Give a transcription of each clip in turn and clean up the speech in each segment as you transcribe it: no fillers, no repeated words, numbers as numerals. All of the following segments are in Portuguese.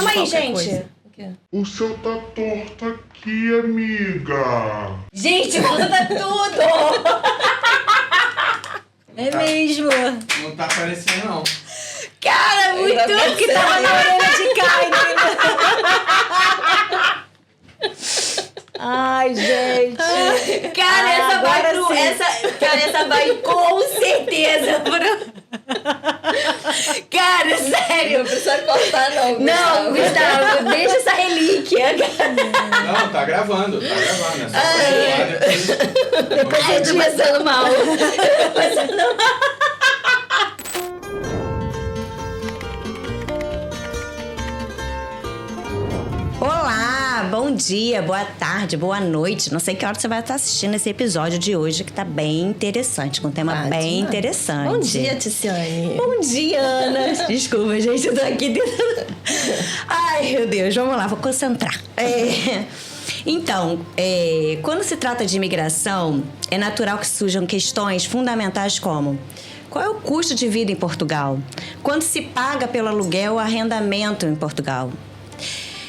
Calma aí, qualquer gente. coisa. O quê? O seu tá torto aqui, amiga. Gente, muda tudo! É mesmo. Não tá aparecendo, não. Cara, muito que tava na orelha de cá, entendeu? Ai, gente. Cara, essa vai com certeza pro... Cara, sério. Não precisa cortar, não. Não, Gustavo, deixa essa relíquia. Não, tá gravando. É só Depois eu tô passando mal. Olá, bom dia, boa tarde, boa noite. Não sei que hora você vai estar assistindo esse episódio de hoje, que tá bem interessante, com um tema bem interessante. Bom dia, Ticiane. Bom dia, Ana. Desculpa, gente, eu tô aqui tentando... Ai, meu Deus, vamos lá, vou concentrar. Então, quando se trata de imigração, é natural que surjam questões fundamentais como: qual é o custo de vida em Portugal? Quanto se paga pelo aluguel ou arrendamento em Portugal?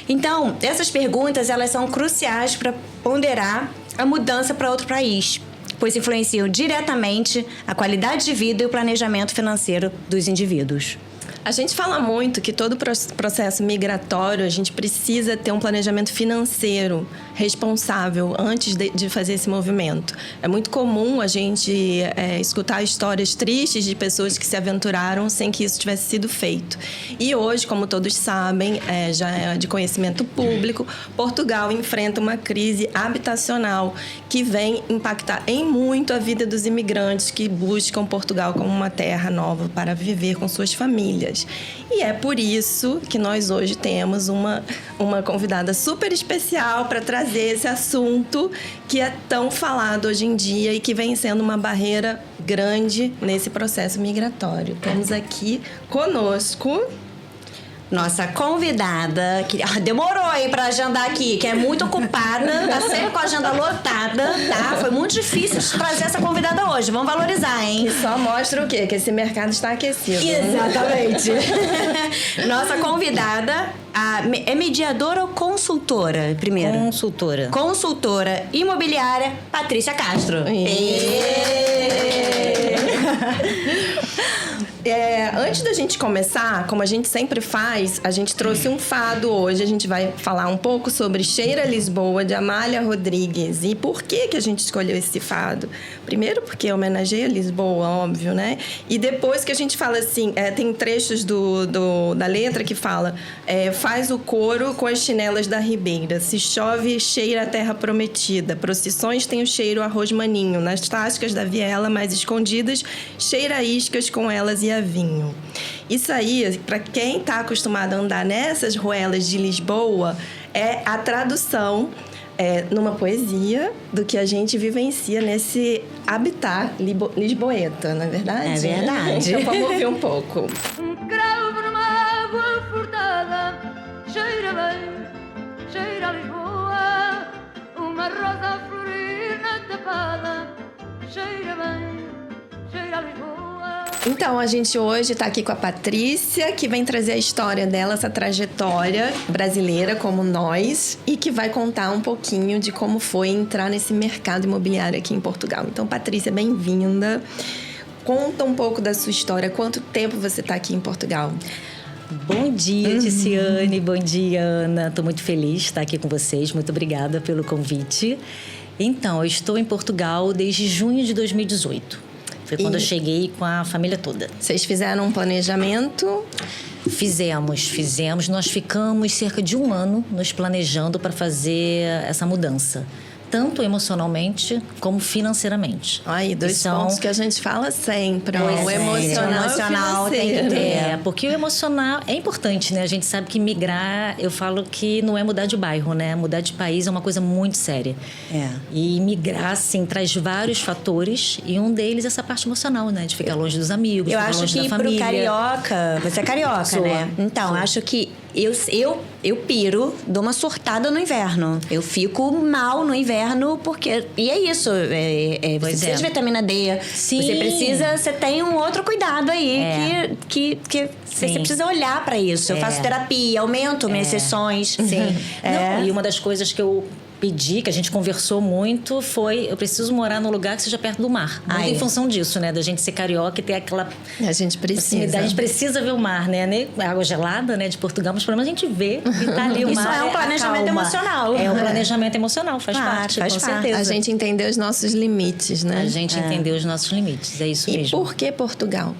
Então, essas perguntas elas são cruciais para ponderar a mudança para outro país, pois influenciam diretamente a qualidade de vida e o planejamento financeiro dos indivíduos. A gente fala muito que todo processo migratório, a gente precisa ter um planejamento financeiro responsável antes de fazer esse movimento. É muito comum a gente escutar histórias tristes de pessoas que se aventuraram sem que isso tivesse sido feito. E hoje, como todos sabem, já é de conhecimento público, Portugal enfrenta uma crise habitacional que vem impactar em muito a vida dos imigrantes que buscam Portugal como uma terra nova para viver com suas famílias. E é por isso que nós hoje temos uma convidada super especial para trazer esse assunto que é tão falado hoje em dia e que vem sendo uma barreira grande nesse processo migratório. Temos aqui conosco... Nossa convidada, que demorou aí pra agendar aqui, que é muito ocupada, tá sempre com a agenda lotada, tá? Foi muito difícil trazer essa convidada hoje, vamos valorizar, hein? Que só mostra o quê? Que esse mercado está aquecido. Exatamente. Nossa convidada é mediadora ou consultora, primeiro? Consultora. Consultora imobiliária, Patrícia Castro. Antes da gente começar, como a gente sempre faz, a gente trouxe um fado hoje. A gente vai falar um pouco sobre Cheira Lisboa, de Amália Rodrigues. E por que a gente escolheu esse fado? Primeiro porque homenageia Lisboa, óbvio, né? E depois que a gente fala assim, tem trechos da letra que fala: faz o coro com as chinelas da ribeira, se chove, cheira a terra prometida, procissões tem o cheiro a rosmaninho, nas tascas da viela mais escondidas, cheira iscas com elas e a vinho. Isso aí, para quem está acostumado a andar nessas ruelas de Lisboa, é a tradução numa poesia do que a gente vivencia nesse habitat lisboeta, não é verdade? É verdade. Então vamos ouvir um pouco. Um cravo numa água furtada, cheira bem, cheira a Lisboa. Uma rosa a florir na tapada, cheira bem, cheira a Lisboa. Então, a gente hoje está aqui com a Patrícia, que vem trazer a história dela, essa trajetória brasileira como nós, e que vai contar um pouquinho de como foi entrar nesse mercado imobiliário aqui em Portugal. Então, Patrícia, bem-vinda. Conta um pouco da sua história. Quanto tempo você está aqui em Portugal? Bom dia, Ticiane. Bom dia, Ana. Estou muito feliz de estar aqui com vocês. Muito obrigada pelo convite. Então, eu estou em Portugal desde junho de 2018. Foi quando eu cheguei com a família toda. Vocês fizeram um planejamento? Fizemos. Nós ficamos cerca de 1 ano nos planejando para fazer essa mudança. Tanto emocionalmente como financeiramente. Aí, dois pontos que a gente fala sempre. O emocional tem que ter. Porque o emocional é importante, né? A gente sabe que migrar, eu falo que não é mudar de bairro, né? Mudar de país é uma coisa muito séria. E migrar, assim, traz vários fatores. E um deles é essa parte emocional, né? De ficar longe dos amigos, Eu ficar acho longe que da família. pro carioca... Você é carioca, Sou. né? Então, acho que eu piro, dou uma surtada no inverno. Eu fico mal no inverno porque... E é isso. Você precisa de vitamina D. Sim. Você tem um outro cuidado aí que você precisa olhar pra isso. Eu faço terapia, aumento minhas sessões. Sim. Não, e uma das coisas que eu pedi, que a gente conversou muito, foi: eu preciso morar num lugar que seja perto do mar. Muito em função disso, né? Da gente ser carioca e ter aquela... A gente precisa. A gente precisa ver o mar, né? Água gelada, né? De Portugal, mas pelo menos a gente vê e tá ali o mar. Isso é um planejamento emocional. É um planejamento emocional, faz parte, com certeza. A gente entender os nossos limites, né? A gente entender os nossos limites, é isso mesmo. E por que Portugal?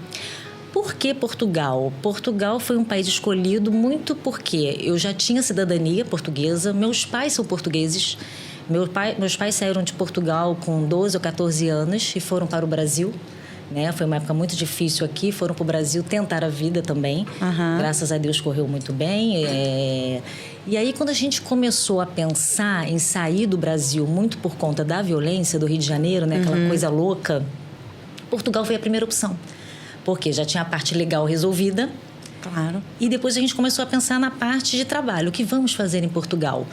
Por que Portugal? Portugal foi um país escolhido muito porque eu já tinha cidadania portuguesa, meus pais são portugueses. Meus pais saíram de Portugal com 12 ou 14 anos e foram para o Brasil. Né? Foi uma época muito difícil aqui, foram para o Brasil tentar a vida também. Graças a Deus correu muito bem. E aí, quando a gente começou a pensar em sair do Brasil, muito por conta da violência do Rio de Janeiro, né? Aquela coisa louca, Portugal foi a primeira opção. Porque já tinha a parte legal resolvida. Claro. E depois a gente começou a pensar na parte de trabalho. O que vamos fazer em Portugal?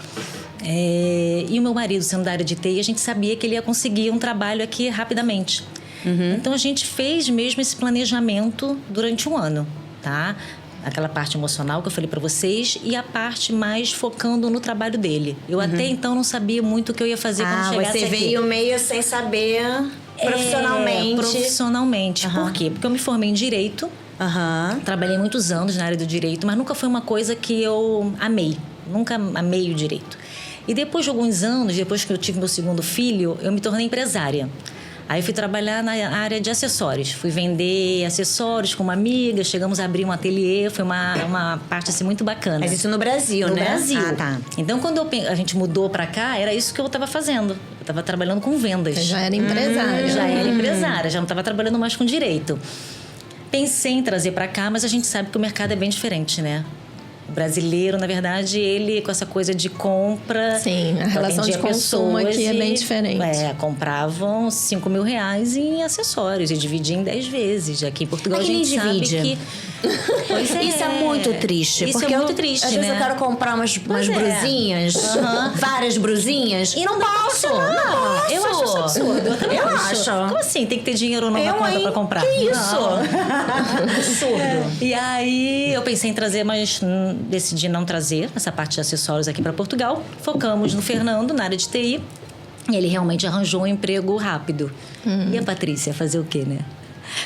E o meu marido, sendo da área de TI, a gente sabia que ele ia conseguir um trabalho aqui rapidamente. Então, a gente fez mesmo esse planejamento durante um ano, tá? Aquela parte emocional que eu falei para vocês e a parte mais focando no trabalho dele. Eu até então não sabia muito o que eu ia fazer quando chegasse aqui. Você veio meio sem saber... Profissionalmente. Profissionalmente. Por quê? Porque eu me formei em Direito. Trabalhei muitos anos na área do Direito, mas nunca foi uma coisa que eu amei. Nunca amei o Direito. E depois de alguns anos, depois que eu tive meu segundo filho, eu me tornei empresária. Aí fui trabalhar na área de acessórios. Fui vender acessórios com uma amiga, chegamos a abrir um ateliê, foi uma parte assim muito bacana. Mas isso no Brasil, né? No Brasil. Tá. Então, quando a gente mudou pra cá, era isso que eu estava fazendo. Eu estava trabalhando com vendas. Você já era empresária. Já era empresária, já não estava trabalhando mais com direito. Pensei em trazer pra cá, mas a gente sabe que o mercado é bem diferente, né? O brasileiro, na verdade, ele com essa coisa de compra... Sim, a relação de consumo aqui é bem diferente. Compravam 5 mil reais em acessórios e dividiam em 10 vezes. Aqui em Portugal a gente sabe que... Pois é. Isso é muito triste. Isso porque é muito triste, às né? vezes eu quero comprar umas brusinhas, várias brusinhas. E não posso. Não, eu acho isso absurdo. Eu também acho. Como assim? Tem que ter dinheiro numa conta pra comprar? Que isso? Absurdo. E aí eu pensei em trazer, mas decidi não trazer essa parte de acessórios aqui para Portugal. Focamos no Fernando, na área de TI. E ele realmente arranjou um emprego rápido. E a Patrícia fazer o quê, né?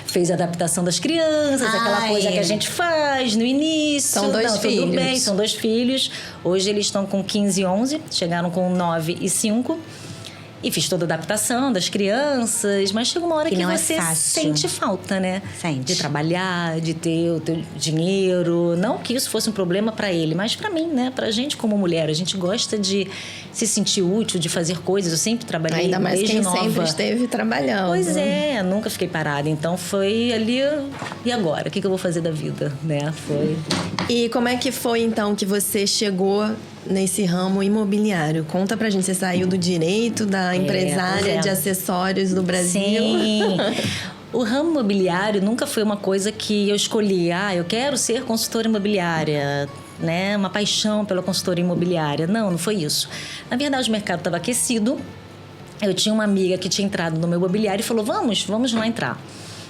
Fez a adaptação das crianças, aquela coisa que a gente faz no início. São dois filhos. Tudo bem, são 2 filhos. Hoje eles estão com 15 e 11, chegaram com 9 e 5. E fiz toda a adaptação das crianças, mas chega uma hora que você sente falta, né? Sente. De trabalhar, de ter o teu dinheiro. Não que isso fosse um problema para ele, mas para mim, né? Pra gente como mulher, a gente gosta de se sentir útil, de fazer coisas. Eu sempre trabalhei desde nova. Ainda mais quem sempre esteve trabalhando. Pois é, nunca fiquei parada. Então foi ali, e agora? O que eu vou fazer da vida, né? Foi. E como é que foi, então, que você chegou nesse ramo imobiliário? Conta pra gente, você saiu do direito, da empresária de acessórios do Brasil. Sim. O ramo imobiliário nunca foi uma coisa que eu escolhi. Eu quero ser consultora imobiliária, né? Uma paixão pela consultoria imobiliária. Não foi isso. Na verdade, o mercado estava aquecido. Eu tinha uma amiga que tinha entrado no meu imobiliário e falou, vamos lá entrar.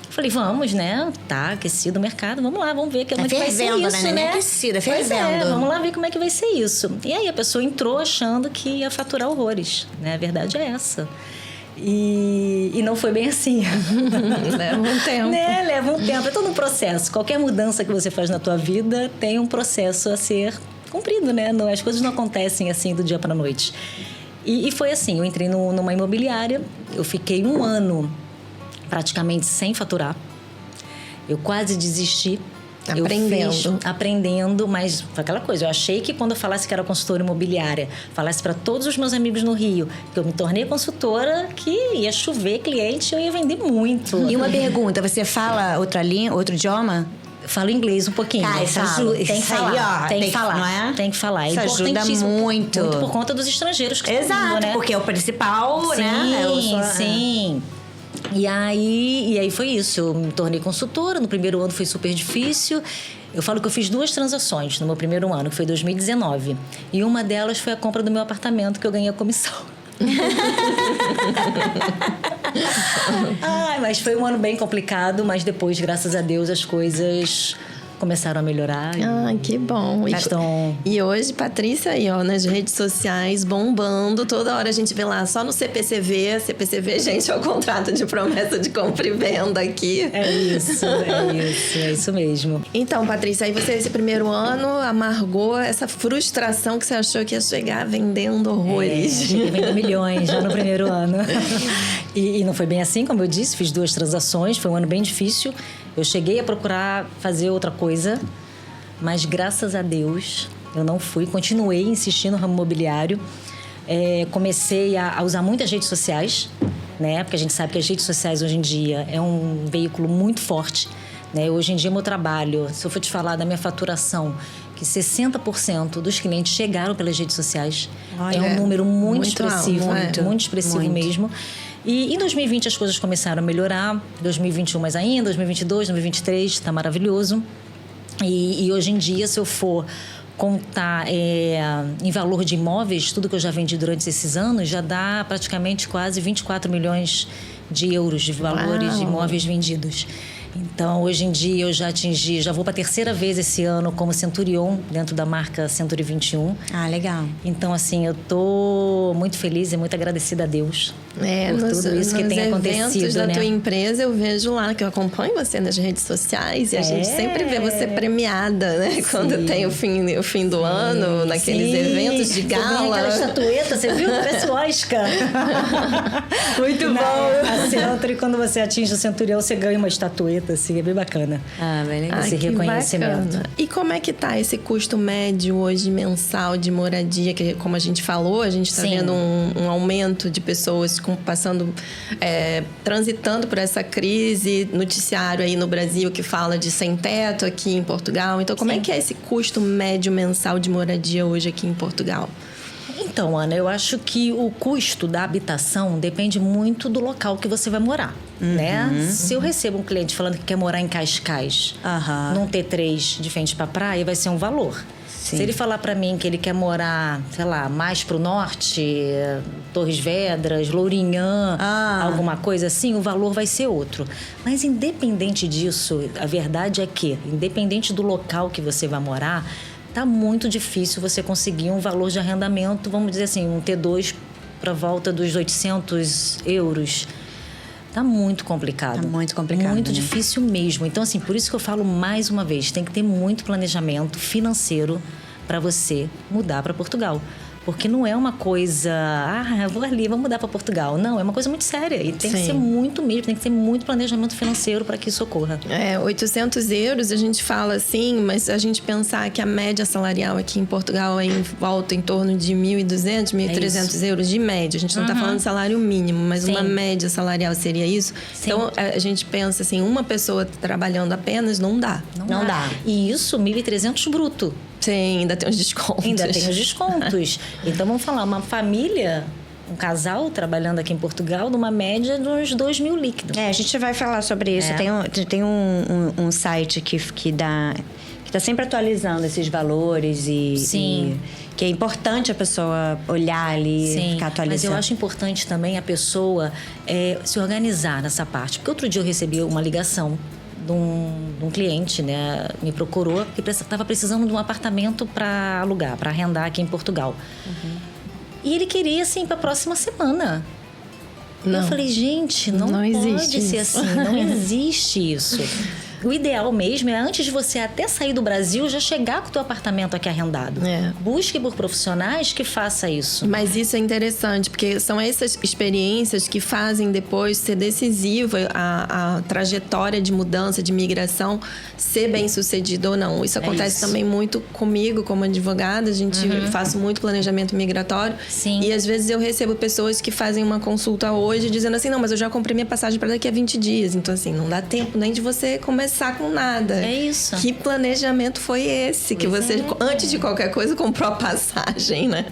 Falei, vamos, né? Tá aquecido o mercado, vamos lá, vamos ver como é que vai ser isso, né? Aquecida, fervendo. Vamos lá ver como é que vai ser isso. E aí a pessoa entrou achando que ia faturar horrores, né? A verdade é essa. E não foi bem assim. Leva um tempo. Né? Leva um tempo. É todo um processo. Qualquer mudança que você faz na tua vida tem um processo a ser cumprido, né? As coisas não acontecem assim do dia pra noite. E foi assim, eu entrei numa imobiliária, eu fiquei 1 ano praticamente sem faturar. Eu quase desisti. Aprendendo, mas foi aquela coisa. Eu achei que quando eu falasse que era consultora imobiliária, falasse para todos os meus amigos no Rio que eu me tornei consultora, que ia chover cliente, eu ia vender muito. E uma pergunta, você fala outra língua, outro idioma? Falo inglês um pouquinho. Isso ajuda. Tem que falar. Tem que falar. Não é? Tem que falar. Isso ajuda muito. Muito por conta dos estrangeiros que estão vindo, né? Porque é o principal, né? Sim. E aí foi isso. Eu me tornei consultora. No primeiro ano foi super difícil. Eu falo que eu fiz 2 transações no meu primeiro ano, que foi 2019. E uma delas foi a compra do meu apartamento, que eu ganhei a comissão. Mas foi um ano bem complicado, mas depois, graças a Deus, as coisas começaram a melhorar. Que bom. E hoje, Patrícia aí, ó, nas redes sociais, bombando. Toda hora a gente vê lá, só no CPCV. CPCV, gente, é o contrato de promessa de compra e venda aqui. É isso mesmo. Então, Patrícia, aí você, esse primeiro ano, amargou essa frustração que você achou que ia chegar vendendo horrores. Cheguei vendendo milhões já no primeiro ano. E não foi bem assim, como eu disse, fiz 2 transações, foi um ano bem difícil. Eu cheguei a procurar fazer outra coisa, mas graças a Deus eu não fui. Continuei insistindo no ramo imobiliário. Comecei a usar muitas redes sociais, né? Porque a gente sabe que as redes sociais hoje em dia é um veículo muito forte, né? Hoje em dia, meu trabalho, se eu for te falar da minha faturação, que 60% dos clientes chegaram pelas redes sociais. É um número muito expressivo, muito expressivo mesmo. E em 2020 as coisas começaram a melhorar, 2021 mais ainda, 2022, 2023, está maravilhoso. E hoje em dia, se eu for contar em valor de imóveis, tudo que eu já vendi durante esses anos, já dá praticamente quase 24 milhões de euros de valores de imóveis vendidos. Então, hoje em dia, eu já vou para a 3ª vez esse ano como Centurion, dentro da marca Century 21. Legal. Então, assim, eu tô muito feliz e muito agradecida a Deus por tudo isso que tem acontecido, eventos da tua empresa, eu vejo lá, que eu acompanho você nas redes sociais, e a gente sempre vê você premiada, né? Sim. Quando tem o fim do ano, naqueles eventos de gala. Aquela estatueta, você viu? Parece o Oscar. Muito bom. A Century, quando você atinge o Centurião, você ganha uma estatueta. Assim, é bem bacana. Bem legal. Esse reconhecimento. Bacana. E como é que tá esse custo médio hoje mensal de moradia? Que, como a gente falou, a gente está vendo um aumento de pessoas transitando por essa crise, noticiário aí no Brasil que fala de sem teto aqui em Portugal. Então, como é que é esse custo médio mensal de moradia hoje aqui em Portugal? Então, Ana, eu acho que o custo da habitação depende muito do local que você vai morar, né? Se eu recebo um cliente falando que quer morar em Cascais, num T3 de frente pra praia, vai ser um valor. Sim. Se ele falar pra mim que ele quer morar, sei lá, mais pro norte, Torres Vedras, Lourinhã, alguma coisa assim, o valor vai ser outro. Mas independente disso, a verdade é que, independente do local que você vai morar, tá muito difícil você conseguir um valor de arrendamento, vamos dizer assim, um T2 para volta dos 800 euros. Tá muito complicado. Tá muito complicado. Muito difícil mesmo. Então, assim, por isso que eu falo mais uma vez, tem que ter muito planejamento financeiro para você mudar para Portugal. Porque não é uma coisa, eu vou ali, vou mudar para Portugal. Não, é uma coisa muito séria. E tem que ser muito mesmo, tem que ter muito planejamento financeiro para que isso ocorra. 800 euros, a gente fala assim, mas a gente pensar que a média salarial aqui em Portugal é em volta em torno de 1.200, 1.300 euros de média. A gente não está falando de salário mínimo, mas uma média salarial seria isso. Sim. Então, a gente pensa assim, uma pessoa trabalhando apenas não dá. Não dá. E isso, 1.300 bruto. Sim, ainda tem os descontos. Então, vamos falar, uma família, um casal trabalhando aqui em Portugal, numa média de uns 2.000 líquidos. A gente vai falar sobre isso. Tem um site que tá sempre atualizando esses valores e que é importante a pessoa olhar ali e ficar atualizando. Mas eu acho importante também a pessoa se organizar nessa parte. Porque outro dia eu recebi uma ligação de um cliente, né, me procurou que estava precisando de um apartamento para alugar, para arrendar aqui em Portugal. E ele queria, assim, para a próxima semana. Eu falei, gente, não pode ser assim, não existe isso. O ideal mesmo é, antes de você até sair do Brasil, já chegar com o teu apartamento aqui arrendado. Busque por profissionais que façam isso. Mas isso é interessante, porque são essas experiências que fazem depois ser decisiva a trajetória de mudança, de migração, ser bem sucedida ou não. Isso acontece também muito comigo como advogada. A gente faz muito planejamento migratório. E às vezes eu recebo pessoas que fazem uma consulta hoje dizendo assim, não, mas eu já comprei minha passagem para daqui a 20 dias. Então assim, não dá tempo nem de você começar começar com nada. É isso. Que planejamento foi esse? Que você, antes de qualquer coisa, comprou a passagem, né?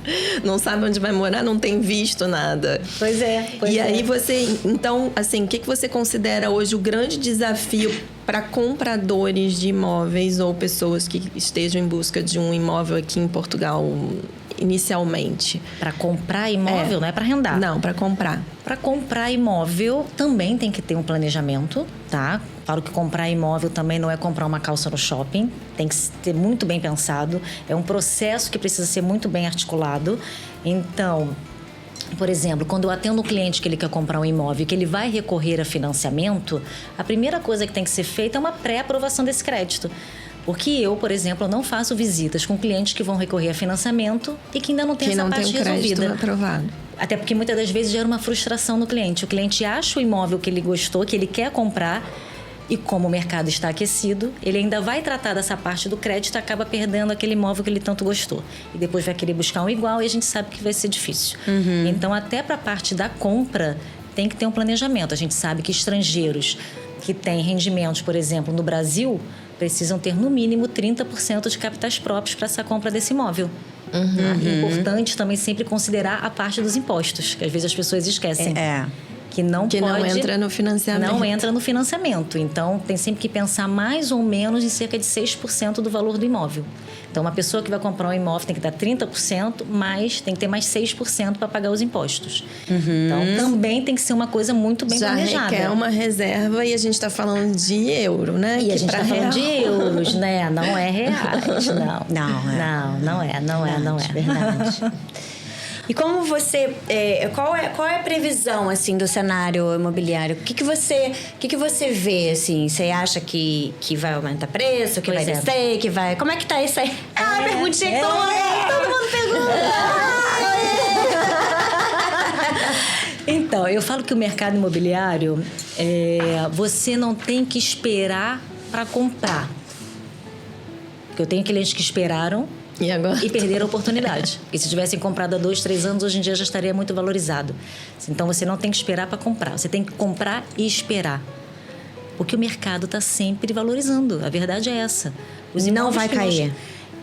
Não sabe onde vai morar, não tem visto nada. Pois é. E aí você... Então, assim, o que você considera hoje o grande desafio para compradores de imóveis ou pessoas que estejam em busca de um imóvel aqui em Portugal inicialmente? Para comprar imóvel, não é para arrendar. Não, para comprar. Para comprar imóvel também tem que ter um planejamento, tá? Falo que comprar imóvel também não é comprar uma calça no shopping, tem que ter muito bem pensado, é um processo que precisa ser muito bem articulado. Então, por exemplo, quando eu atendo um cliente que ele quer comprar um imóvel e que ele vai recorrer a financiamento, a primeira coisa que tem que ser feita é uma pré-aprovação desse crédito. Porque eu, por exemplo, não faço visitas com clientes que vão recorrer a financiamento e que ainda não tem essa parte resolvida. Que não tem o crédito aprovado. Até porque muitas das vezes gera uma frustração no cliente. O cliente acha o imóvel que ele gostou, que ele quer comprar, e como o mercado está aquecido, ele ainda vai tratar dessa parte do crédito e acaba perdendo aquele imóvel que ele tanto gostou. E depois vai querer buscar um igual e a gente sabe que vai ser difícil. Então, até para a parte da compra, tem que ter um planejamento. A gente sabe que estrangeiros que têm rendimentos, por exemplo, no Brasil, precisam ter no mínimo 30% de capitais próprios para essa compra desse imóvel. É importante também sempre considerar a parte dos impostos, que às vezes as pessoas esquecem. Que não entra no financiamento. Não entra no financiamento. Então, tem sempre que pensar mais ou menos em cerca de 6% do valor do imóvel. Então, uma pessoa que vai comprar um imóvel tem que dar 30%, mas tem que ter mais 6% para pagar os impostos. Então, também tem que ser uma coisa muito bem planejada. Já requer uma reserva e a gente está falando de euro, né? E a gente está falando de euros, né? Não é reais, não. Não é. Verdade. E como você... qual é a previsão, assim, do cenário imobiliário? O que você vê, assim? Você acha que vai aumentar preço, que vai descer, que vai... Como é que tá isso aí? Perguntinha que todo mundo pergunta! Então, eu falo que o mercado imobiliário, você não tem que esperar para comprar. Porque eu tenho clientes que esperaram e perderam a oportunidade. Porque se tivessem comprado há 2, 3 anos, hoje em dia já estaria muito valorizado. Então, você não tem que esperar para comprar. Você tem que comprar e esperar. Porque o mercado está sempre valorizando. A verdade é essa. Os não vai cair.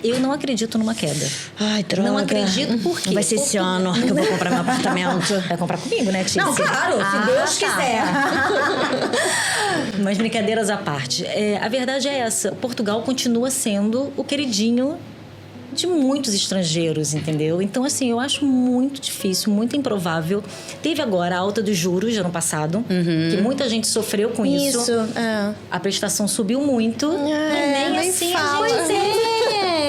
Eu não acredito numa queda. Ai, droga. Não acredito por quê? Vai ser esse ano que eu vou comprar meu apartamento. Vai comprar comigo, né, Tícia? Não, claro, se Deus quiser. Mas brincadeiras à parte. A verdade é essa. Portugal continua sendo o queridinho de muitos estrangeiros, entendeu? Então, assim, eu acho muito difícil, muito improvável. Teve agora a alta dos juros ano passado, que muita gente sofreu com isso. A prestação subiu muito. E nem assim fala. Pois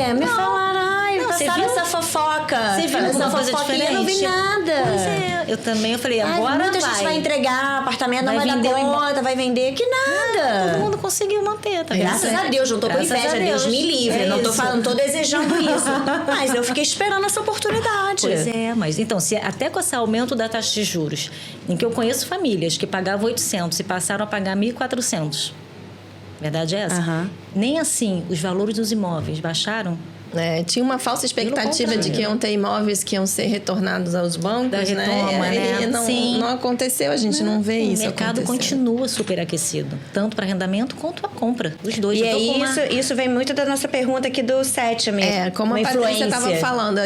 me falaram, passaram essa fofoca. Você viu alguma coisa diferente? Eu não vi nada. Pois é, eu também. Eu falei, agora muita gente vai entregar apartamento, não vai dar conta, vai vender. Que nada. Todo mundo conseguiu manter, tá? Graças a Deus, não tô com inveja, Deus me livre. Não tô desejando isso. Mas eu fiquei esperando essa oportunidade. Pois é, mas então, até com esse aumento da taxa de juros, em que eu conheço famílias que pagavam 800 e passaram a pagar 1.400. Verdade é essa? Nem assim os valores dos imóveis baixaram. Tinha uma falsa expectativa de que iam ter imóveis que iam ser retornados aos bancos, né? Não aconteceu, a gente não vê isso. O mercado continua superaquecido, tanto para arrendamento quanto para compra, os dois. E aí, isso vem muito da nossa pergunta aqui do Sétimo. Como a Patrícia estava falando,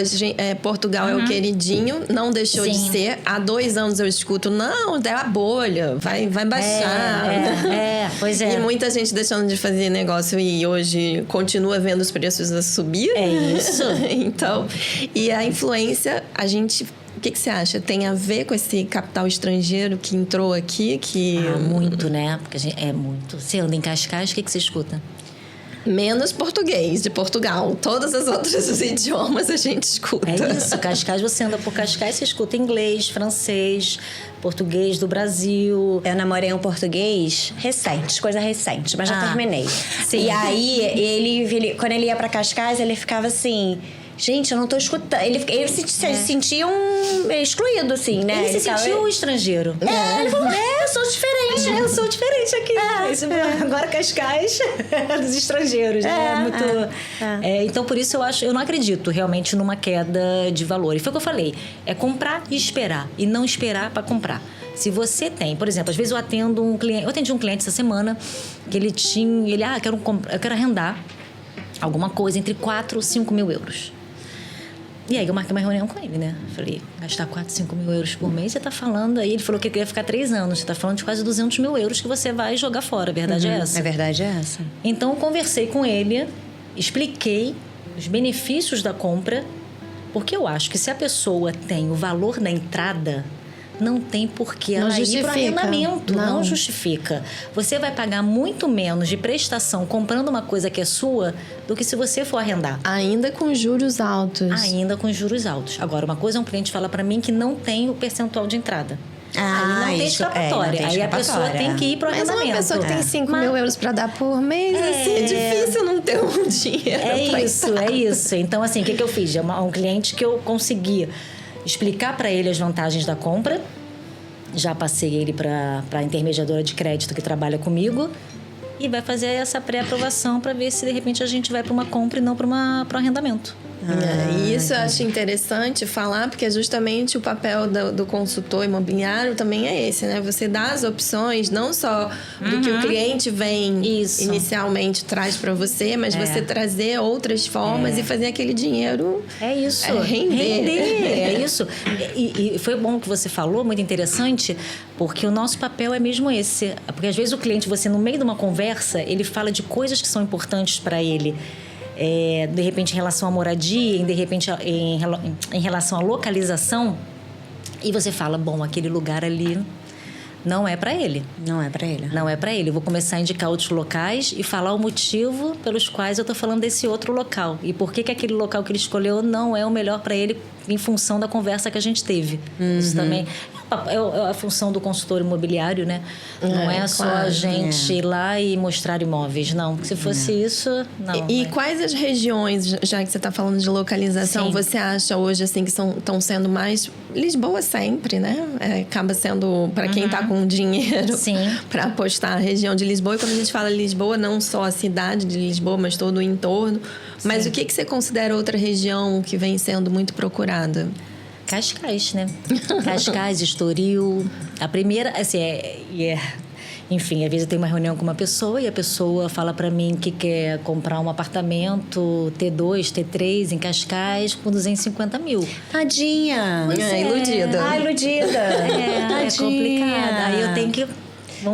Portugal é o queridinho, não deixou de ser. Há 2 anos eu escuto, não, é a bolha, vai baixar. Pois é. E muita gente deixando de fazer negócio e hoje continua vendo os preços a subir. É isso. Então, e a influência, o que você acha? Tem a ver com esse capital estrangeiro que entrou aqui? Muito, né? Porque é muito. Você anda em Cascais, o que você escuta? Menos português de Portugal. Todos os outros idiomas a gente escuta. É isso. Cascais, você anda por Cascais, você escuta inglês, francês, português do Brasil. Eu namorei um português coisa recente, mas já terminei. Sim. E aí, ele, quando ele ia pra Cascais, ele ficava assim... gente, eu não tô escutando. Ele se sentia excluído, assim, né? Ele se sentiu estrangeiro. Ele falou, eu sou diferente. Eu sou diferente aqui. Agora Cascais dos estrangeiros, né? Então, por isso, eu não acredito realmente numa queda de valor. E foi o que eu falei. É comprar e esperar. E não esperar para comprar. Se você tem, por exemplo, às vezes eu atendo um cliente... Eu atendi um cliente essa semana que ele tinha... eu quero arrendar alguma coisa entre 4 ou 5 mil euros. E aí eu marquei uma reunião com ele, né? Falei, gastar 4, 5 mil euros por mês, você tá falando... Aí ele falou que queria ficar 3 anos. Você tá falando de quase 200 mil euros que você vai jogar fora. A verdade é essa. A verdade é essa. Então, eu conversei com ele, expliquei os benefícios da compra, porque eu acho que se a pessoa tem o valor da entrada... Não tem por que ela ir para o arrendamento. Não justifica. Você vai pagar muito menos de prestação comprando uma coisa que é sua do que se você for arrendar. Ainda com juros altos. Ainda com juros altos. Agora, uma coisa, um cliente fala para mim que não tem o percentual de entrada. Aí não tem escapatória. Aí a pessoa tem que ir para o arrendamento. Mas uma pessoa que tem 5 mil euros para dar por mês, assim, é difícil não ter um dinheiro. É isso. Então, assim, o que eu fiz? É um cliente que eu consegui explicar para ele as vantagens da compra. Já passei ele para a intermediadora de crédito que trabalha comigo e vai fazer essa pré-aprovação para ver se de repente a gente vai para uma compra e não para um arrendamento. Isso eu acho interessante falar, porque justamente o papel do consultor imobiliário também é esse, né? Você dá as opções, não só do que o cliente vem inicialmente traz para você, mas você trazer outras formas e fazer aquele dinheiro render. É isso. E foi bom que você falou, muito interessante, porque o nosso papel é mesmo esse. Porque às vezes o cliente, você no meio de uma conversa, ele fala de coisas que são importantes para ele. De repente em relação à moradia, de repente em relação à localização, e você fala, bom, aquele lugar ali não é para ele. Não é para ele. Não é para ele. Eu vou começar a indicar outros locais e falar o motivo pelos quais eu tô falando desse outro local. E por que aquele local que ele escolheu não é o melhor para ele em função da conversa que a gente teve. Isso também é a função do consultor imobiliário, né? Não é só a gente ir lá e mostrar imóveis, não. Porque se fosse isso, não. E quais as regiões, já que você está falando de localização, você acha hoje assim que estão sendo mais... Lisboa sempre, né? Acaba sendo, para quem está com dinheiro, para apostar a região de Lisboa. E quando a gente fala Lisboa, não só a cidade de Lisboa, mas todo o entorno. Mas o que você considera outra região que vem sendo muito procurada? Cascais, né? Cascais, Estoril. A primeira, assim, enfim, às vezes eu tenho uma reunião com uma pessoa e a pessoa fala pra mim que quer comprar um apartamento T2, T3 em Cascais com 250 mil. Tadinha! Iludida. Iludida. É complicado. Aí eu tenho que...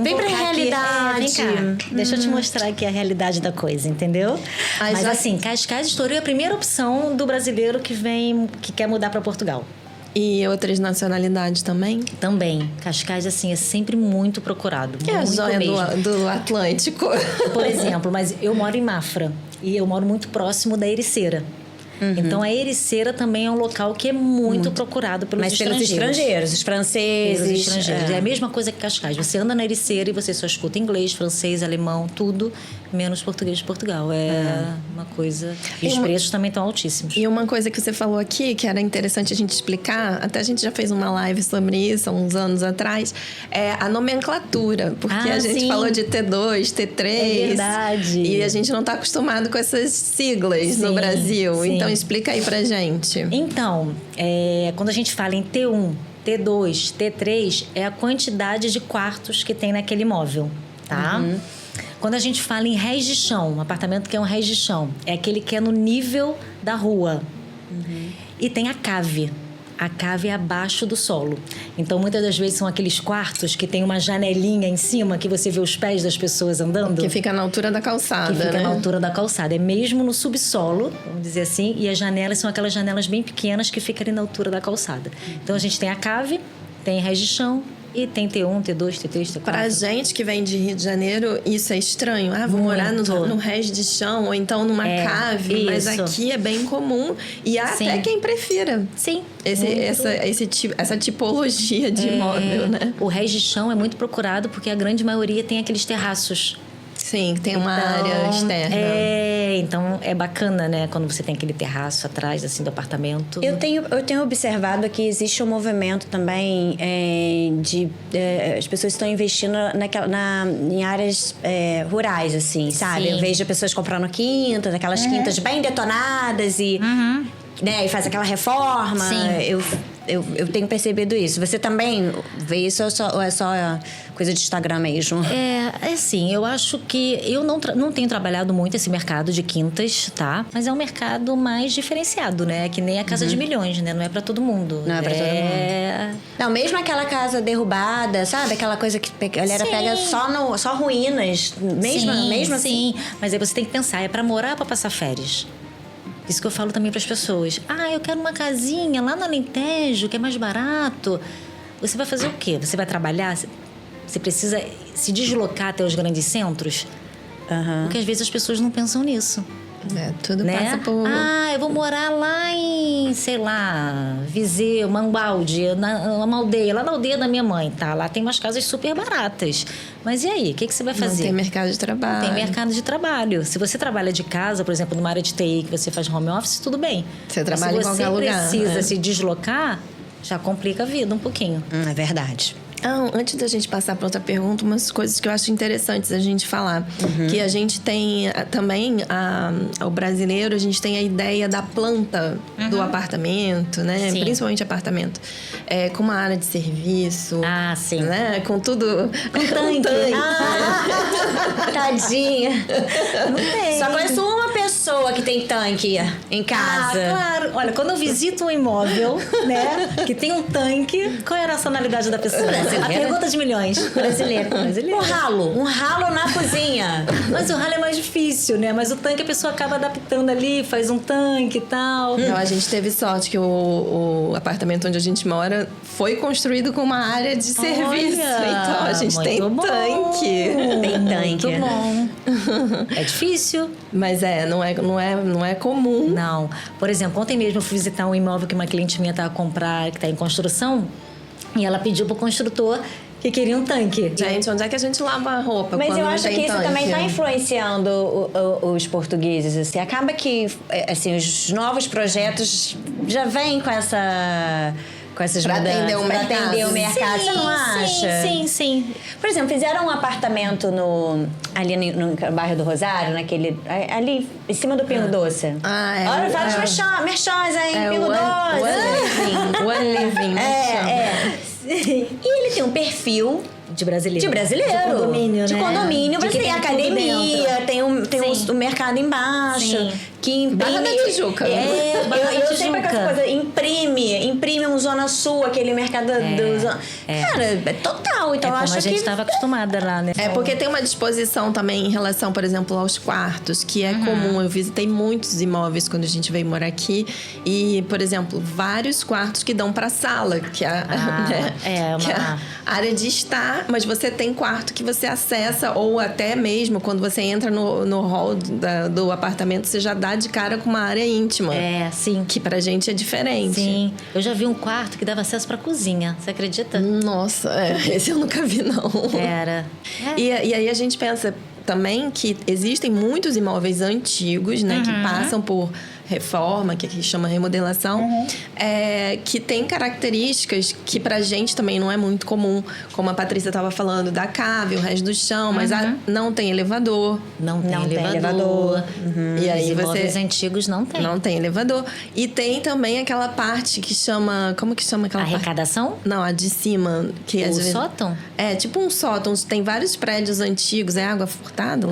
Vem pra realidade. Vem cá. Deixa eu te mostrar aqui a realidade da coisa, entendeu? Mas assim, Cascais e Estoril é a primeira opção do brasileiro que quer mudar para Portugal. E outras nacionalidades também? Também. Cascais, assim, é sempre muito procurado. É a joia do Atlântico. Por exemplo, mas eu moro em Mafra e eu moro muito próximo da Ericeira. Então, a Ericeira também é um local que é muito procurado pelos estrangeiros. Mas pelos estrangeiros, os franceses. Pelos estrangeiros. É a mesma coisa que Cascais. Você anda na Ericeira e você só escuta inglês, francês, alemão, tudo, menos português de Portugal. É uma coisa... E os preços também estão altíssimos. E uma coisa que você falou aqui, que era interessante a gente explicar, até a gente já fez uma live sobre isso há uns anos atrás, é a nomenclatura. Porque a gente falou de T2, T3. É verdade. E a gente não está acostumado com essas siglas no Brasil. Então, explica aí pra gente. Então, quando a gente fala em T1, T2, T3, é a quantidade de quartos que tem naquele imóvel, tá? Quando a gente fala em rés de chão, um apartamento que é um rés de chão, é aquele que é no nível da rua. E tem a cave. A cave é abaixo do solo. Então, muitas das vezes são aqueles quartos que tem uma janelinha em cima que você vê os pés das pessoas andando. Que fica na altura da calçada, Que fica na altura da calçada. É mesmo no subsolo, vamos dizer assim. E as janelas são aquelas janelas bem pequenas que ficam ali na altura da calçada. Então, a gente tem a cave, tem rés de chão e tem T1, T2, T3, T4. Pra gente que vem de Rio de Janeiro, isso é estranho. Vou morar no rés de chão ou então numa cave. Mas aqui é bem comum. E há até quem prefira. Sim. Essa tipologia de imóvel, né? O rés de chão é muito procurado porque a grande maioria tem aqueles terraços. Sim, tem uma Então, área externa. Então é bacana, né? Quando você tem aquele terraço atrás, assim, do apartamento. Eu tenho observado que existe um movimento também as pessoas estão investindo em áreas rurais, assim, sabe? Sim. Eu vejo pessoas comprando quintas, aquelas quintas bem detonadas e faz aquela reforma. Sim. Eu tenho percebido isso. Você também vê isso ou é só coisa de Instagram mesmo? É assim, eu acho que eu não tenho trabalhado muito esse mercado de quintas, tá? Mas é um mercado mais diferenciado, né? Que nem a Casa de Milhões, né? Não é pra todo mundo. Não é pra todo mundo. Não, mesmo aquela casa derrubada, sabe? Aquela coisa que a galera pega só ruínas. Mesmo assim. Sim, mas aí você tem que pensar, é pra morar ou pra passar férias? Isso que eu falo também para as pessoas. Eu quero uma casinha lá no Alentejo, que é mais barato. Você vai fazer o quê? Você vai trabalhar? Você precisa se deslocar até os grandes centros? Porque às vezes as pessoas não pensam nisso. Tudo Né? passa por... Eu vou morar lá em, sei lá, Viseu, Mangualde, uma aldeia, lá na aldeia da minha mãe, tá? Lá tem umas casas super baratas. Mas e aí? O que você vai fazer? Não tem mercado de trabalho. Tem mercado de trabalho. Se você trabalha de casa, por exemplo, numa área de TI que você faz home office, tudo bem. Você trabalha em qualquer lugar. Se você precisa se deslocar, já complica a vida um pouquinho. É verdade. Antes da gente passar para outra pergunta, umas coisas que eu acho interessantes a gente falar. Que a gente tem também, o brasileiro, a gente tem a ideia da planta do apartamento, né? Sim. Principalmente apartamento. Com uma área de serviço. Sim. Né? Com tudo... Com tanque. Tadinha. Não tem. Só conheço uma pessoa que tem tanque em casa. Claro. Olha, quando eu visito um imóvel, né, que tem um tanque, qual é a nacionalidade da pessoa? A pergunta de milhões. Brasileiro. Um ralo na cozinha. Mas o ralo é mais difícil, né? Mas o tanque a pessoa acaba adaptando ali, faz um tanque e tal. Então, a gente teve sorte que o apartamento onde a gente mora foi construído com uma área de serviço. Então, a gente tem tanque. Tem tanque. Muito bom. É difícil. Mas não é comum. Não. Por exemplo, ontem mesmo eu fui visitar um imóvel que uma cliente minha estava a comprar, que está em construção. E ela pediu pro construtor que queria um tanque. Gente, onde é que a gente lava a roupa? Mas quando eu não acho tem que isso tanque? também está influenciando os portugueses. Assim. Acaba que assim, os novos projetos já vêm com essas Pra mudanças. atender o mercado. Pra atender o mercado. Você não acha? Sim. Por exemplo, fizeram um apartamento ali no bairro do Rosário, ali em cima do Pingo Doce. Olha, vários merchans aí, Pingo Doce. One Living. E ele tem um perfil de brasileiro. De condomínio, né? Condomínio, De você que tem tem tudo academia, dentro. tem o mercado embaixo. Sim. Que imprime... Barra da Tijuca. Barra da Eu sempre com Tijuca. essa coisa, imprime um Zona Sul, aquele mercado do Zona... Cara, é total. Então eu Como acho a gente que... estava acostumada lá, né? Porque tem uma disposição também em relação, por exemplo, aos quartos, que é comum. Eu visitei muitos imóveis quando a gente veio morar aqui. E, por exemplo, vários quartos que dão pra sala, que é, que é a área de estar, mas você tem quarto que você acessa, ou até mesmo quando você entra no hall do apartamento, você já dá de cara com uma área íntima. Sim. Que pra gente é diferente. Sim. Eu já vi um quarto que dava acesso pra cozinha. Você acredita? Nossa, esse eu nunca vi, não. Era. E aí a gente pensa também que existem muitos imóveis antigos, né? Que passam por reforma, que aqui chama remodelação, que tem características que pra gente também não é muito comum. Como a Patrícia estava falando, da cave, o resto do chão, mas não tem elevador. Não tem Não tem elevador. E aí Os imóveis você... antigos não tem. Não tem elevador. E tem também aquela parte que chama... Como que chama aquela parte? Arrecadação? Não, a de cima. Que às O vezes... sótão? É, tipo um sótão. Tem vários prédios antigos. É água furtada?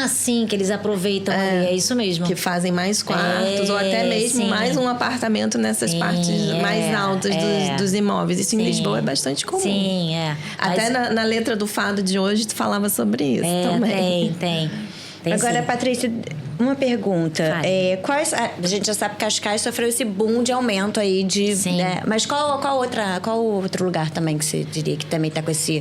Sim, que eles aproveitam ali. É isso mesmo. Que fazem mais quartos, ou até mesmo sim. mais um apartamento nessas partes mais altas dos imóveis. Isso em Lisboa é bastante comum. Sim, Até na letra do fado de hoje, tu falava sobre isso também. Tem Agora, sim. Patrícia, uma pergunta. Vai. A gente já sabe que Cascais sofreu esse boom de aumento aí de... Sim. Né? Mas qual outro lugar também que você diria que também tá com essa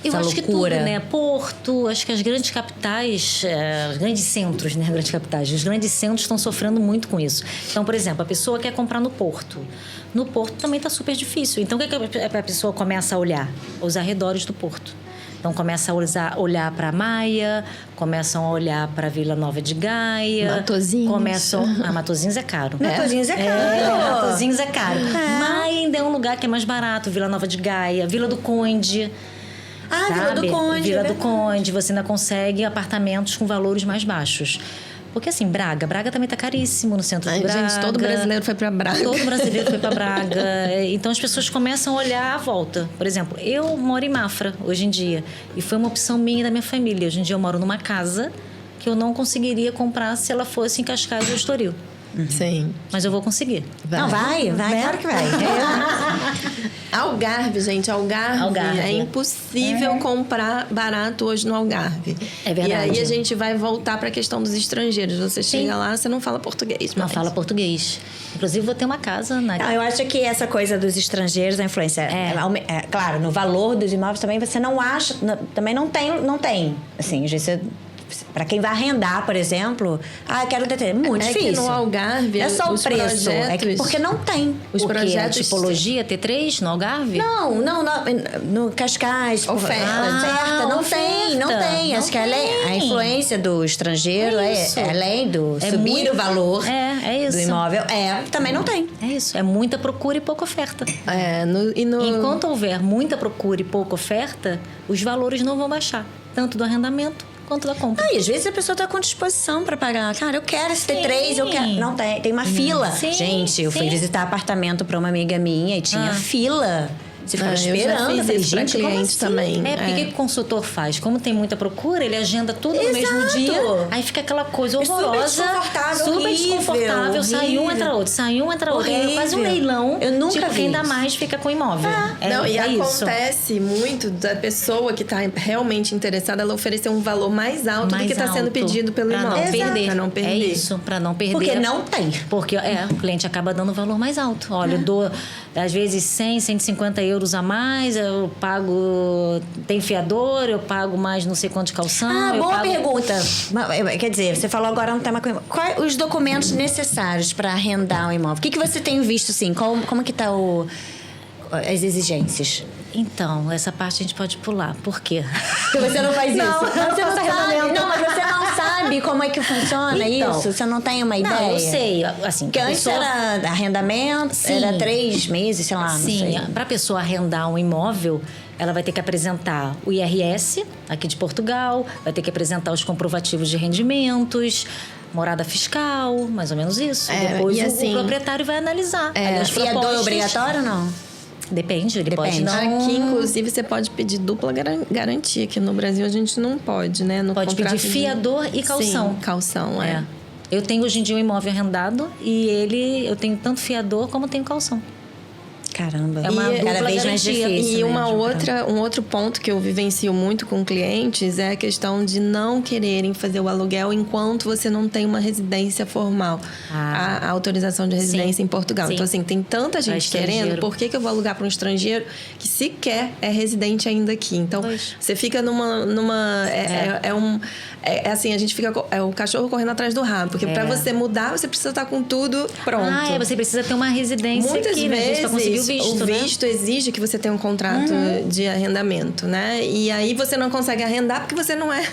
Eu acho que tudo, loucura? né? Porto, acho que as grandes capitais, os grandes centros, né? Grandes capitais, os grandes centros estão sofrendo muito com isso. Então, por exemplo, a pessoa quer comprar no Porto. No Porto também está super difícil. Então, o que a pessoa começa a olhar? Os arredores do Porto. Então começa a olhar para Maia, começam a olhar para Vila Nova de Gaia. Matosinhos. Matosinhos é caro. Matosinhos é caro. Matosinhos é caro. Maia ainda é um lugar que é mais barato. Vila Nova de Gaia, Vila do Conde. Ah, Vila sabe? do Conde. Vila é do verdade. Conde, você ainda consegue apartamentos com valores mais baixos. Porque assim, Braga também tá caríssimo no centro de Braga. Gente, todo brasileiro foi pra Braga. Todo brasileiro foi para Braga. Então as pessoas começam a olhar à volta. Por exemplo, eu moro em Mafra hoje em dia. E foi uma opção minha e da minha família. Hoje em dia eu moro numa casa que eu não conseguiria comprar se ela fosse em Cascais ou Estoril. Sim. Mas eu vou conseguir. Não, vai, claro que vai. Algarve, gente, Algarve. É impossível comprar barato hoje no Algarve. É verdade. E aí a gente vai voltar para a questão dos estrangeiros. Você chega lá, você não fala português. Não fala português. Inclusive, vou ter uma casa na... Não, eu acho que essa coisa dos estrangeiros, a influência... claro, no valor dos imóveis também você não acha... Também não tem. Assim, às vezes você... Para quem vai arrendar, por exemplo, eu quero deter. É muito difícil. Que no Algarve, é só o os preço, projetos, porque não tem. Os O quê? projetos A tipologia T3 no Algarve? Não, no Cascais. Oferta. Não tem. Acho que a influência do estrangeiro Isso. é além do É subir muito- o valor É isso. do imóvel. Também não tem. É isso. É muita procura e pouca oferta. Enquanto Enquanto houver muita procura e pouca oferta, os valores não vão baixar. Tanto do arrendamento quanto da compra. E às vezes a pessoa tá com disposição pra pagar. Cara, eu quero esse T3, Sim. eu quero. Não tem. Tem uma fila. Sim, Gente, eu fui sim. visitar apartamento pra uma amiga minha e tinha fila. Você ficava eu já esperando. fiz Eu falei, isso pra gente, como cliente assim? também. Porque o que o consultor faz? Como tem muita procura, ele agenda tudo no mesmo Exato. dia. Aí fica aquela coisa super horrorosa. desconfortável, Super horrível, desconfortável. Sai um, horrível. entra outro. Sai um, entra outro. É quase um Horrível. leilão. Eu nunca tipo, vi quem dá isso. mais fica com o imóvel. E isso. acontece muito da pessoa que está realmente interessada, ela oferecer um valor mais alto do que está sendo pedido pelo pra imóvel. não perder. Pra não perder. É isso, pra não perder. Porque não tem. Porque o cliente acaba dando um valor mais alto. Olha, eu dou, às vezes, 100, 150 euros a mais, eu pago... Tem fiador, eu pago mais não sei quanto de calção. eu Boa pago... pergunta. Quer dizer, você falou agora um tema... Quais os documentos necessários para arrendar um imóvel? O que você tem visto, assim? Como que tá as exigências? Então, essa parte a gente pode pular. Por quê? Porque você não faz isso. Não, você não sabe. Não, mas você não sabe como é que funciona Então, isso? Você não tem uma ideia? Não, eu sei. Assim, Porque antes era arrendamento, Sim. era 3 meses, sei lá, não Sim, sei. para a pessoa arrendar um imóvel, ela vai ter que apresentar o IRS aqui de Portugal, vai ter que apresentar os comprovativos de rendimentos, morada fiscal, mais ou menos isso. Depois e assim, o proprietário vai analisar. Aí as Fiador é propostas. obrigatório ou não? Depende, ele pode Depende. não... Aqui, inclusive, você pode pedir dupla garantia, que no Brasil a gente não pode, né? No Pode contrato pedir fiador e calção. Sim, calção, é. Eu tenho hoje em dia um imóvel arrendado e eu tenho tanto fiador como tenho calção. Caramba. É uma cada dupla vez mais garantia. difícil. E mesmo, um outro ponto que eu vivencio muito com clientes é a questão de não quererem fazer o aluguel enquanto você não tem uma residência formal. A autorização de residência Sim. em Portugal. Sim. Então, assim, tem tanta gente estrangeiro. querendo, por que eu vou alugar para um estrangeiro que sequer é residente ainda aqui? Então, Pois. você fica assim, a gente fica... É o cachorro correndo atrás do rabo. Porque para você mudar, você precisa estar com tudo pronto. Você precisa ter uma residência Muitas aqui, né? vezes Pra conseguir o visto, né? visto exige que você tenha um contrato de arrendamento, né? E aí você não consegue arrendar porque você não é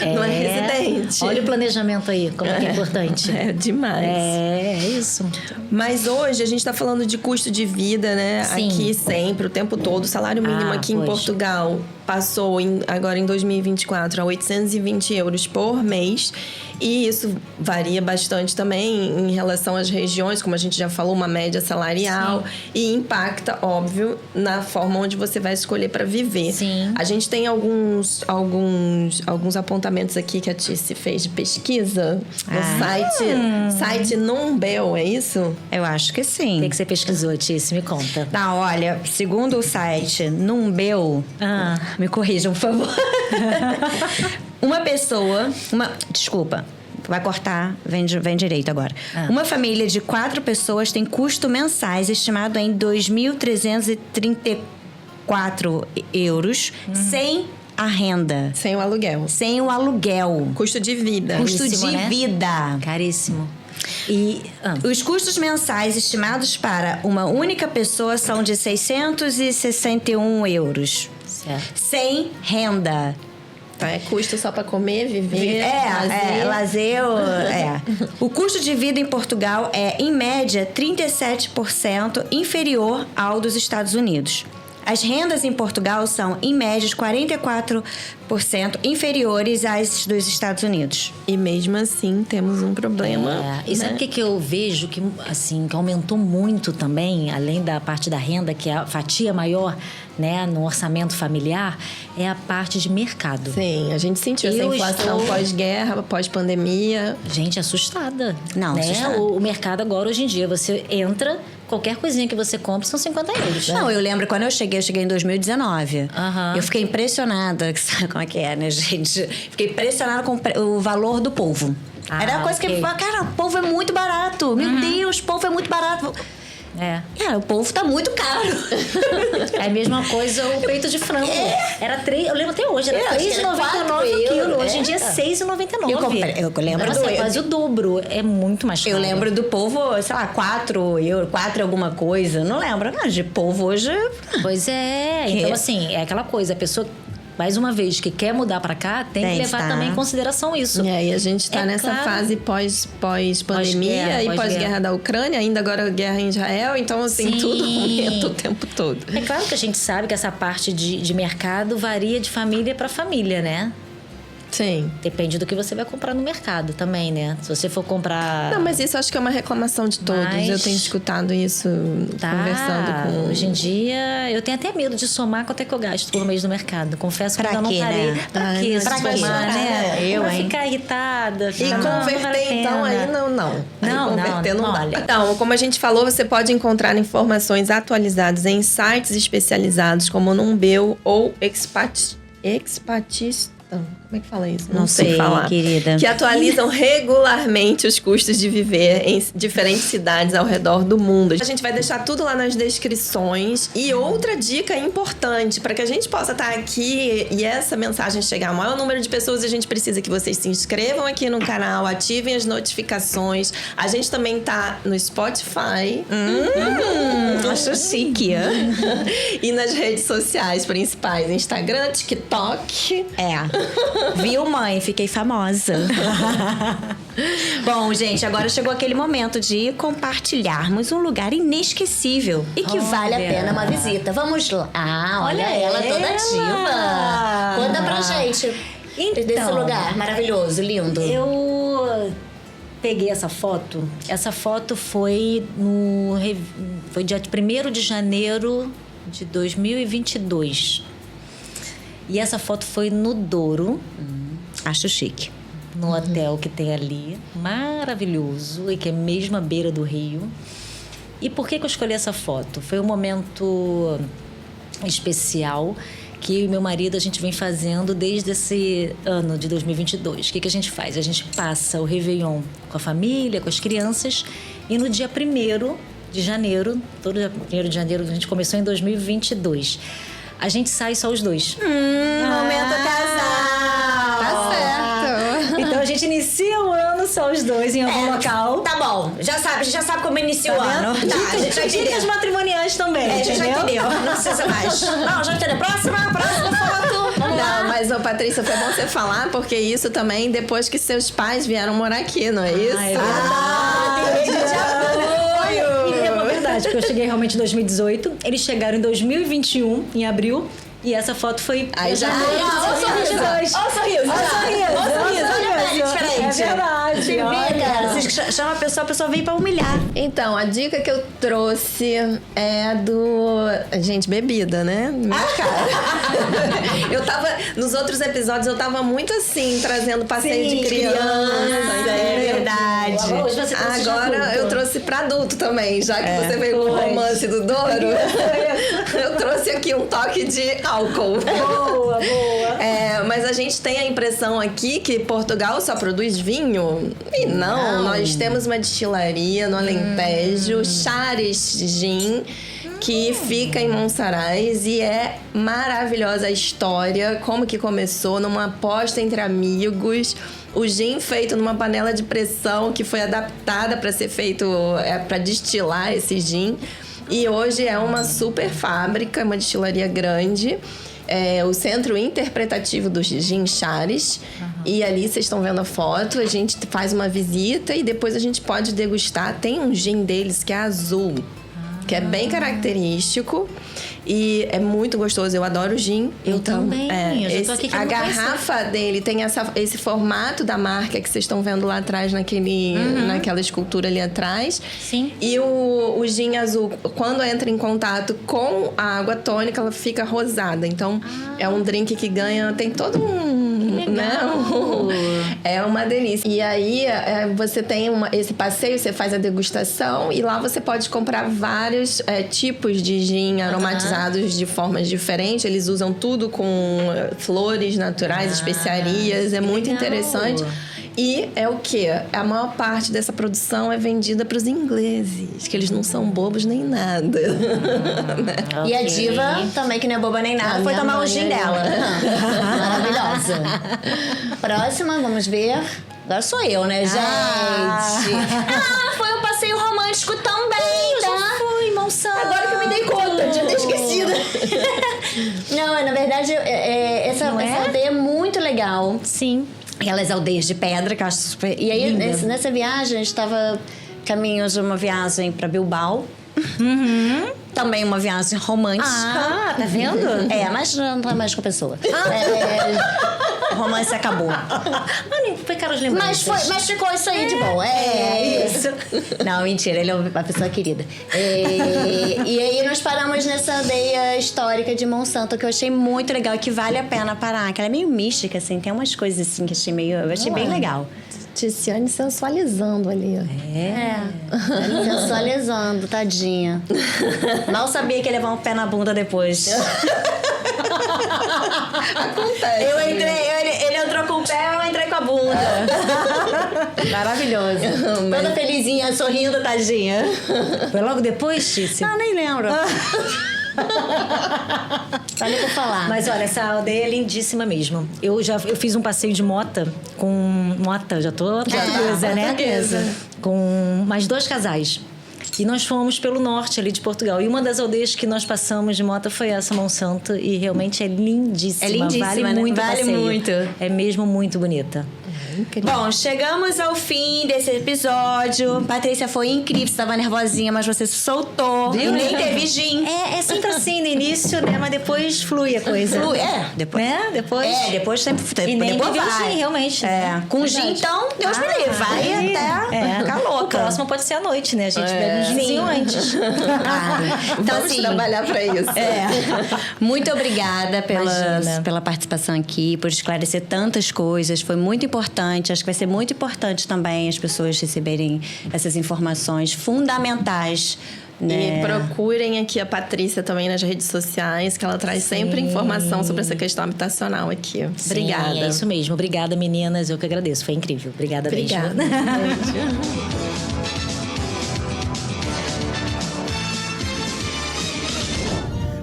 residente. Olha o planejamento aí, como que é importante. É demais. É isso. Mas hoje a gente está falando de custo de vida, né? Sim. Aqui sempre, o tempo todo. O salário mínimo aqui em pois. Portugal passou agora em 2024 a 820 euros por mês. E isso varia bastante também em relação às regiões, como a gente já falou, uma média salarial. Sim. E impacta, óbvio, na forma onde você vai escolher para viver. Sim. A gente tem alguns apontamentos aqui que a Tice fez de pesquisa no site Numbeo, é isso? Eu acho que sim. O que você pesquisou, Tice? Me conta. Não, olha, segundo o site Numbeo, me corrijam, por favor. Uma pessoa... Desculpa, vai cortar, vem direito agora. Uma família de 4 pessoas tem custo mensais estimado em 2.334 euros sem a renda. Sem o aluguel. Sem o aluguel. Custo de vida. Custo Caríssimo, de né? vida. Caríssimo. E... Os custos mensais estimados para uma única pessoa são de 661 euros. Certo. sem renda. Tá, é custo só para comer, viver, lazer. O custo de vida em Portugal é, em média, 37% inferior ao dos Estados Unidos. As rendas em Portugal são, em média, 44% inferiores às dos Estados Unidos. E mesmo assim, temos um problema. E sabe o que eu vejo que, assim, que aumentou muito também, além da parte da renda, que é a fatia maior, né, no orçamento familiar, é a parte de mercado. Sim, a gente sentiu essa inflação pós-guerra, pós-pandemia. Gente, assustada. Não, né? assustada. O mercado agora, hoje em dia, você entra, qualquer coisinha que você compra são 50 euros. Não, eu lembro quando eu cheguei em 2019. Aham. Eu fiquei impressionada, sabe como é que é, né, gente? Fiquei impressionada com o valor do polvo. Era uma coisa que eu falava, cara, o polvo é muito barato. Meu Deus, o polvo é muito barato. O polvo tá muito caro. É a mesma coisa o peito de frango. Era 3, eu lembro até hoje, era R$3,99 o quilo. Hoje em dia é R$6,99. Eu lembro Nossa, é quase o dobro. É muito mais caro. Eu lembro do polvo, sei lá, 4 euros, 4 alguma coisa. Não lembro. Mas de polvo hoje... Pois é. Então, assim, é aquela coisa. A pessoa, mais uma vez, que quer mudar pra cá, tem que levar também em consideração isso. E a gente tá nessa fase pós-pandemia e pós-guerra da Ucrânia, ainda agora guerra em Israel. Então, assim, tudo aumenta o tempo todo. É claro que a gente sabe que essa parte de mercado varia de família pra família, né? Sim. Depende do que você vai comprar no mercado também, né? Se você for comprar... Não, mas isso acho que é uma reclamação de todos. Eu tenho escutado isso conversando com... Hoje em dia, eu tenho até medo de somar quanto é que eu gasto por mês no mercado. Confesso que eu não parei. Né? Pra quê? Pra somar, né? Eu, pra ficar irritada. E converter, então, aí não. Não vale. Então, como a gente falou, você pode encontrar informações atualizadas em sites especializados como Numbeo ou Expatista. Como é que fala isso? Não sei falar, querida. Que atualizam regularmente os custos de viver em diferentes cidades ao redor do mundo. A gente vai deixar tudo lá nas descrições. E outra dica importante, para que a gente possa estar aqui e essa mensagem chegar ao maior número de pessoas, a gente precisa que vocês se inscrevam aqui no canal, ativem as notificações. A gente também tá no Spotify. Acho chique. E nas redes sociais principais, Instagram, TikTok. Viu, mãe? Fiquei famosa. Bom, gente, agora chegou aquele momento de compartilharmos um lugar inesquecível e que vale a pena uma visita. Vamos lá. Olha ela toda ativa. Conta pra gente desse lugar maravilhoso, lindo. Eu peguei essa foto. Essa foto foi dia 1º de janeiro de 2022. E essa foto foi no Douro. Acho chique. No hotel que tem ali. Maravilhoso. E que é mesmo à beira do rio. E por que eu escolhi essa foto? Foi um momento especial que eu e meu marido a gente vem fazendo desde esse ano de 2022. O que a gente faz? A gente passa o Réveillon com a família, com as crianças. E no dia 1º de janeiro, todo dia 1º de janeiro, a gente começou em 2022. A gente sai só os dois. Momento casal. Tá certo. Então a gente inicia o ano só os dois em algum local. Tá bom, a gente já sabe como inicia o ano. Tá, a gente já entendeu. Dicas matrimoniais também, a gente já entendeu. Não precisa mais. Não, já entendeu. Próxima foto. Vamos lá. Não, mas, Patrícia, foi bom você falar, porque isso também depois que seus pais vieram morar aqui, não é isso? Porque eu cheguei realmente em 2018. Eles chegaram em 2021, em abril. E essa foto foi... Aí já... Olha o sorriso. Olha o sorriso. Olha a pele diferente. É verdade. Cara, vocês chamam a pessoa vem pra humilhar. Então, a dica que eu trouxe é Gente, bebida, né? Minha cara. Eu tava... Nos outros episódios, eu tava muito assim, trazendo passeio de criança. É verdade. Hoje você trouxe Agora eu trouxe pra adulto também, já que você veio com o romance do Douro. Eu trouxe aqui um toque de álcool. Boa. Mas a gente tem a impressão aqui que Portugal só produz vinho. E não. Nós temos uma destilaria no Alentejo, Chares Gin, que fica em Monsaraz, e é maravilhosa a história, como que começou numa aposta entre amigos. O gin feito numa panela de pressão que foi adaptada para ser feito, para destilar esse gin. E hoje é uma super fábrica, uma destilaria grande, o Centro Interpretativo dos Ginchares. E ali vocês estão vendo a foto, a gente faz uma visita e depois a gente pode degustar. Tem um gin deles que é azul, que é bem característico e é muito gostoso. Eu adoro gin. Eu também. Eu já tô aqui A garrafa dele tem esse formato da marca que vocês estão vendo lá atrás, naquela escultura ali atrás. Sim. E o gin azul, quando entra em contato com a água tônica, ela fica rosada. Então, é um drink que ganha... Tem todo é uma delícia. E aí, você tem esse passeio, você faz a degustação e lá você pode comprar vários tipos de gin aromatizados de formas diferentes. Eles usam tudo com flores naturais, especiarias. É muito interessante. E é o quê? A maior parte dessa produção é vendida para os ingleses, que eles não são bobos nem nada. E a diva também, que não é boba nem nada, foi tomar o gin dela. Maravilhosa. Próxima, vamos ver. Agora sou eu, né, gente? Foi um passeio romântico também, tá? Foi, Monsanto. Agora que eu me dei conta, tinha até esquecido. Não, na verdade, essa aldeia é muito legal. Sim. Aquelas aldeias de pedra, que eu acho super... E aí, nessa viagem, a gente estava caminho de uma viagem para Bilbao. Também uma viagem romântica. Tá vendo? Mas não tá mais com a pessoa. O romance acabou. Nem foi caras lembranças. Mas ficou isso aí de bom. Isso. Não, mentira, ele é uma pessoa querida. E aí nós paramos nessa aldeia histórica de Monsanto, que eu achei muito legal e que vale a pena parar. Que ela é meio mística, assim, tem umas coisas assim que eu achei bem legal. Ticiane sensualizando ali. Sensualizando, tadinha. Mal sabia que ia levar um pé na bunda depois. Acontece. Ele entrou com o pé, eu entrei com a bunda. Maravilhoso. Toda felizinha, sorrindo, tadinha. Foi logo depois, Tícia? Nem lembro. Só nem pra falar. Mas olha, essa aldeia é lindíssima mesmo. Eu fiz um passeio de mota com mota, já tô presa, né? Com mais 2 casais. E nós fomos pelo norte ali de Portugal. E uma das aldeias que nós passamos de moto foi essa, Monsanto. E realmente é lindíssima. É lindíssima, vale né? muito Vale passeio. muito. É mesmo muito bonita. Bom, chegamos ao fim desse episódio. Patrícia, foi incrível. Você estava nervosinha, mas você se soltou. Viu? E nem teve gin. É sempre assim no início, né? Mas depois flui a coisa. Depois. Né? Depois... depois sempre. E nem depois bebeu vai. gin, realmente. Com Verdade. gin, então, Deus me livre. Vai até ficar louca. O próximo pode ser à noite, né? A gente bebe um ginzinho antes. Então, Vamos trabalhar pra isso. Muito obrigada Imagina. pela participação aqui, por esclarecer tantas coisas. Foi muito importante. Acho que vai ser muito importante também as pessoas receberem essas informações fundamentais. Né? E procurem aqui a Patrícia também nas redes sociais, que ela traz sempre informação sobre essa questão habitacional aqui. Obrigada. Sim, é isso mesmo. Obrigada, meninas. Eu que agradeço. Foi incrível. Obrigada mesmo.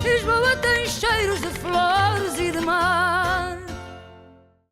Lisboa tem cheiros de flor.